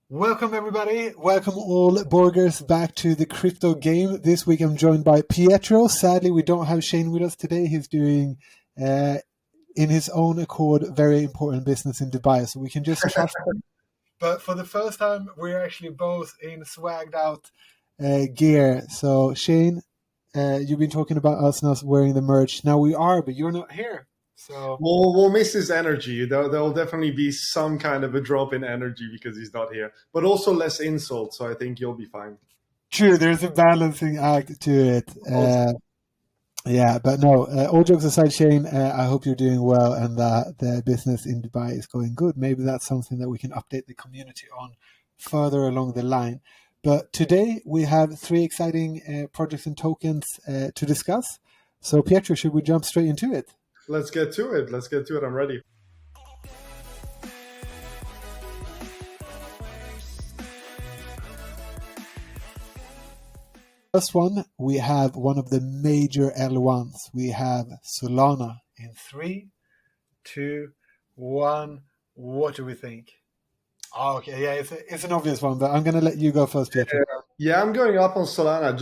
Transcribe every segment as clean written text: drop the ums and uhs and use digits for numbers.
Welcome everybody. Welcome all Borgers back to the crypto game. This week I'm joined by Pietro. Sadly, we don't have Shane with us today. He's doing, in his own accord, very important business in Dubai, so we can just trust him. But for the first time, we're actually both in swagged out gear. So Shane, you've been talking about us not wearing the merch. Now we are, but you're not here. So we'll miss his energy. There'll definitely be some kind of a drop in energy because he's not here, but also less insult. So I think you'll be fine. True, there's a balancing act to it. Yeah, but no, all jokes aside, Shane, I hope you're doing well and that the business in Dubai is going good. Maybe that's something that we can update the community on further along the line. But today we have three exciting projects and tokens to discuss. So, Pietro, should we jump straight into it? Let's get to it. I'm ready. First one, we have one of the major L1s. We have Solana in 3, 2, 1. What do we think? Oh, okay, yeah, it's an obvious one, but I'm going to let you go first, Pietro. Yeah, I'm going up on Solana.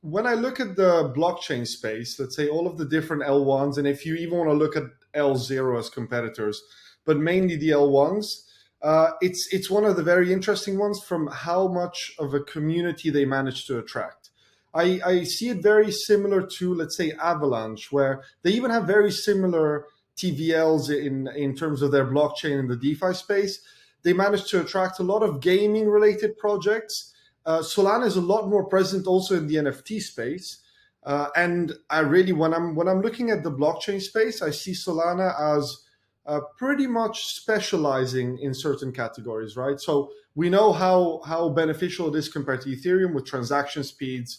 When I look at the blockchain space, let's say all of the different L1s, and if you even want to look at L0 as competitors, but mainly the L1s, it's one of the very interesting ones from how much of a community they manage to attract. I see it very similar to, let's say, Avalanche, where they even have very similar TVLs in terms of their blockchain in the DeFi space. They managed to attract a lot of gaming related projects. Solana is a lot more present also in the NFT space. And I really, when I'm looking at the blockchain space, I see Solana as pretty much specializing in certain categories, right? So we know how beneficial it is compared to Ethereum with transaction speeds,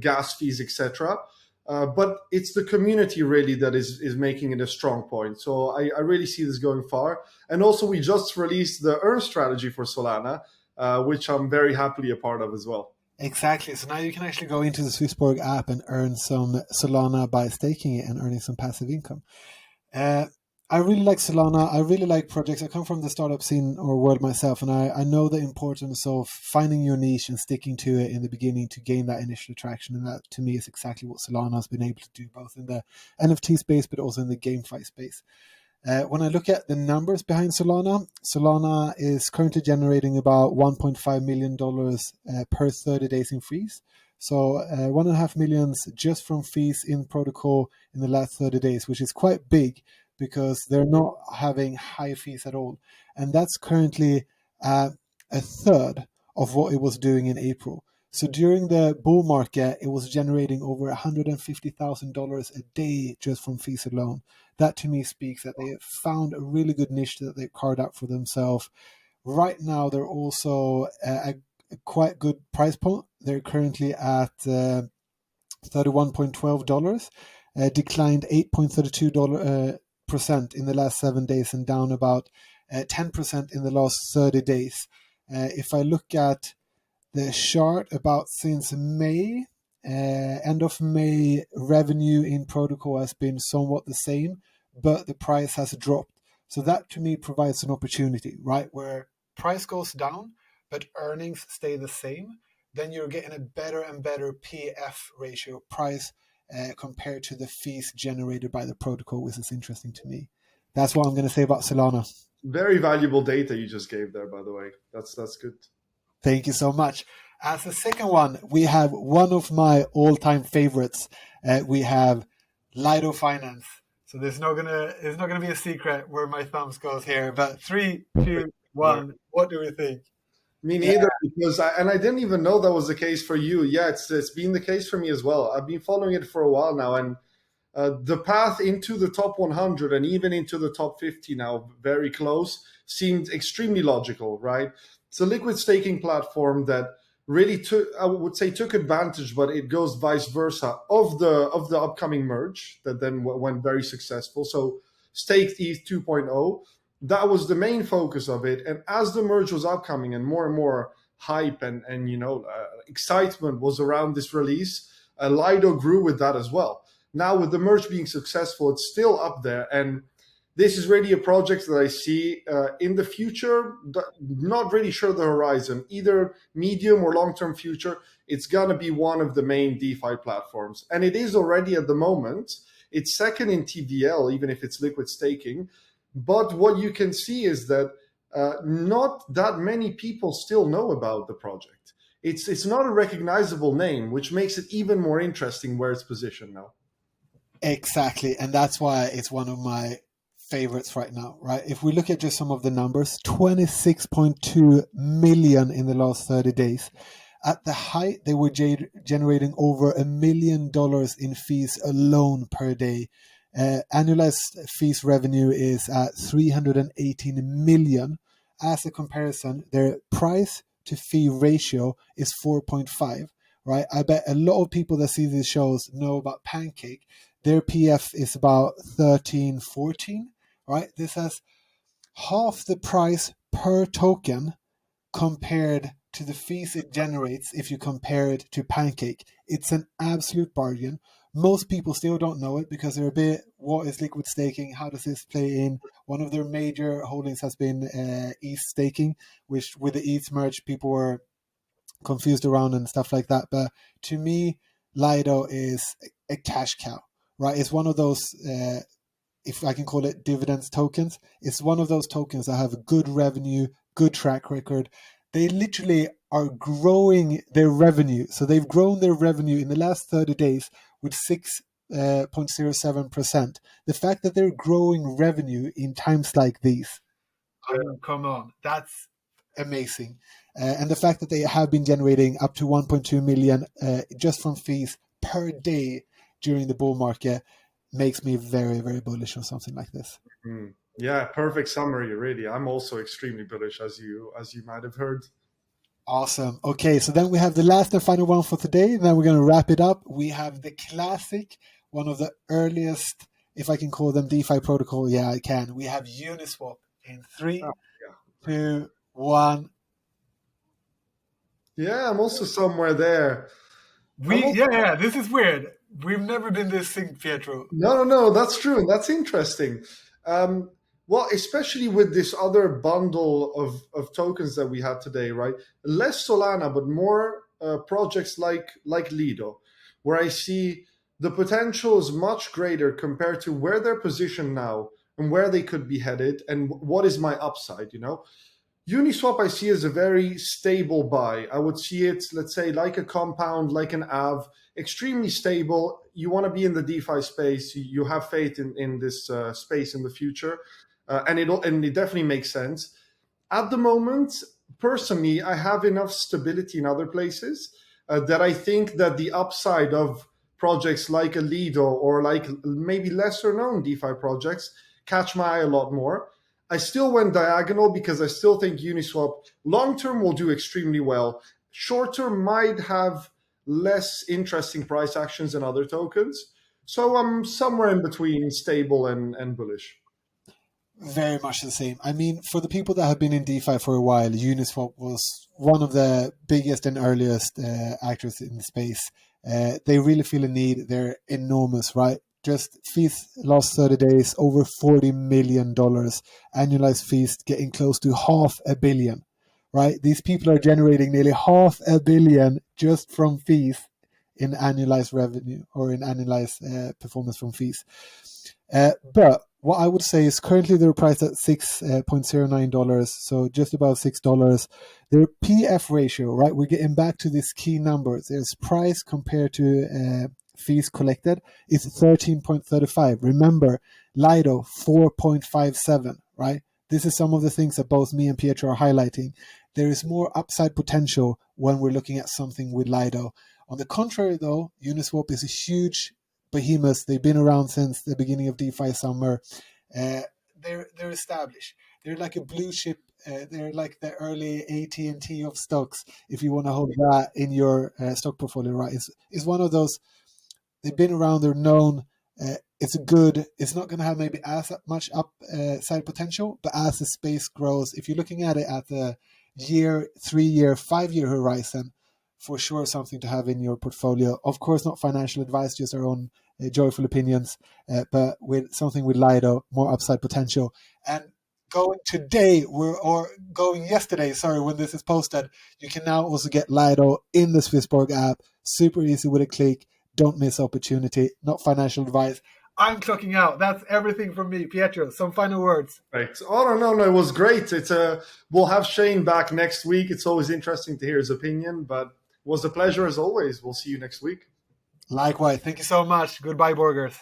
gas fees, etc. But it's the community really that is making it a strong point. So I really see this going far. And also we just released the earn strategy for Solana, which I'm very happily a part of as well. Exactly. So now you can actually go into the SwissBorg app and earn some Solana by staking it and earning some passive income. I really like Solana. I really like projects. I come from the startup scene or world myself, and I know the importance of finding your niche and sticking to it in the beginning to gain that initial traction. And that, to me, is exactly what Solana has been able to do, both in the NFT space, but also in the GameFi space. When I look at the numbers behind Solana, Solana is currently generating about $1.5 million per 30 days in fees. So 1.5 million just from fees in protocol in the last 30 days, which is quite big because they're not having high fees at all. And that's currently a third of what it was doing in April. So during the bull market, it was generating over $150,000 a day just from fees alone. That to me speaks that they have found a really good niche that they've carved out for themselves. Right now, they're also a quite good price point. They're currently at $31.12, declined 8.32% in the last 7 days and down about 10% in the last 30 days. If I look at the chart about since May, end of May, revenue in protocol has been somewhat the same, but the price has dropped. So that to me provides an opportunity, right? Where price goes down, but earnings stay the same, then you're getting a better and better PF ratio, price compared to the fees generated by the protocol, which is interesting to me. That's what I'm going to say about Solana. Very valuable data you just gave there, by the way. That's good. Thank you so much. As the second one, we have one of my all-time favorites. We have Lido Finance. So it's not gonna be a secret where my thumbs goes here. But 3, 2, 1. What do we think? Me neither, because I didn't even know that was the case for you. Yeah, it's been the case for me as well. I've been following it for a while now, and the path into the top 100 and even into the top 50 now, very close, seemed extremely logical, right? It's a liquid staking platform that really took advantage, but it goes vice versa of the upcoming merge that then went very successful. So staked ETH 2.0, that was the main focus of it. And as the merge was upcoming and more hype and excitement was around this release, Lido grew with that as well. Now with the merge being successful, it's still up there. And this is really a project that I see in the future, not really sure the horizon, either medium or long-term future. It's going to be one of the main DeFi platforms. And it is already at the moment. It's second in TVL, even if it's liquid staking. But what you can see is that not that many people still know about the project. It's not a recognizable name, which makes it even more interesting where it's positioned now. Exactly. And that's why it's one of my favorites right now, right? If we look at just some of the numbers, 26.2 million in the last 30 days. At the height, they were generating over $1 million in fees alone per day. Annualized fees revenue is at 318 million. As a comparison, their price to fee ratio is 4.5, right? I bet a lot of people that see these shows know about Pancake. Their PF is about 13, 14, right? This has half the price per token compared to the fees it generates if you compare it to Pancake. It's an absolute bargain. Most people still don't know it because they're a bit, what is liquid staking? How does this play in? One of their major holdings has been ETH staking, which with the ETH merge, people were confused around and stuff like that. But to me, Lido is a cash cow, right? It's one of those, if I can call it dividends tokens. It's one of those tokens that have a good revenue, good track record. They literally are growing their revenue. So they've grown their revenue in the last 30 days with 6.07%. The fact that they're growing revenue in times like these, I mean, come on, that's amazing. And the fact that they have been generating up to 1.2 million just from fees per day during the bull market makes me very, very bullish on something like this. Yeah, perfect summary, really. I'm also extremely bullish, as you might have heard. Awesome. Okay, so then we have the last and final one for today. Then we're going to wrap it up. We have the classic, one of the earliest, if I can call them DeFi protocol. Yeah, I can. We have Uniswap in 3, 2, 1. Yeah, I'm also somewhere there. Yeah, this is weird. We've never been this synced, Pietro. No, that's true. That's interesting. Well, especially with this other bundle of tokens that we had today, right? Less Solana, but more projects like Lido, where I see the potential is much greater compared to where they're positioned now and where they could be headed and what is my upside, Uniswap I see as a very stable buy. I would see it, let's say, like a compound, like an AV, extremely stable. You want to be in the DeFi space. You have faith in this space in the future, and it definitely makes sense. At the moment, personally, I have enough stability in other places that I think that the upside of projects like a Lido or like maybe lesser known DeFi projects catch my eye a lot more. I still went diagonal because I still think Uniswap long-term will do extremely well. Short-term might have less interesting price actions than other tokens. So I'm somewhere in between stable and bullish. Very much the same. I mean, for the people that have been in DeFi for a while, Uniswap was one of the biggest and earliest actors in the space. They really feel a need. They're enormous, right? Just fees last 30 days, over $40 million. Annualized fees getting close to $500 million, right? These people are generating nearly $500 million just from fees in annualized revenue or in annualized performance from fees. But what I would say is currently they're priced at $6.09, so just about $6. Their PF ratio, right? We're getting back to these key numbers. There's price compared to fees collected is 13.35. Remember, Lido 4.57, right? This is some of the things that both me and Pietro are highlighting. There is more upside potential when we're looking at something with Lido. On the contrary, though, Uniswap is a huge behemoth. They've been around since the beginning of DeFi summer. They're established. They're like a blue chip. They're like the early AT&T of stocks. If you want to hold that in your stock portfolio, right? It's one of those. They've been around. They're known. It's good. It's not going to have maybe as much upside potential, but as the space grows, if you're looking at it at the year, 3-year, 5-year horizon, for sure something to have in your portfolio. Of course, not financial advice, just our own joyful opinions, but with something with Lido, more upside potential. And going yesterday, sorry, when this is posted, you can now also get Lido in the SwissBorg app. Super easy with a click. Don't miss opportunity. Not financial advice. I'm clocking out. That's everything from me. Pietro, some final words. Right. Oh, no, it was great. We'll have Shane back next week. It's always interesting to hear his opinion, but it was a pleasure as always. We'll see you next week. Likewise. Thank you so much. Goodbye, burgers.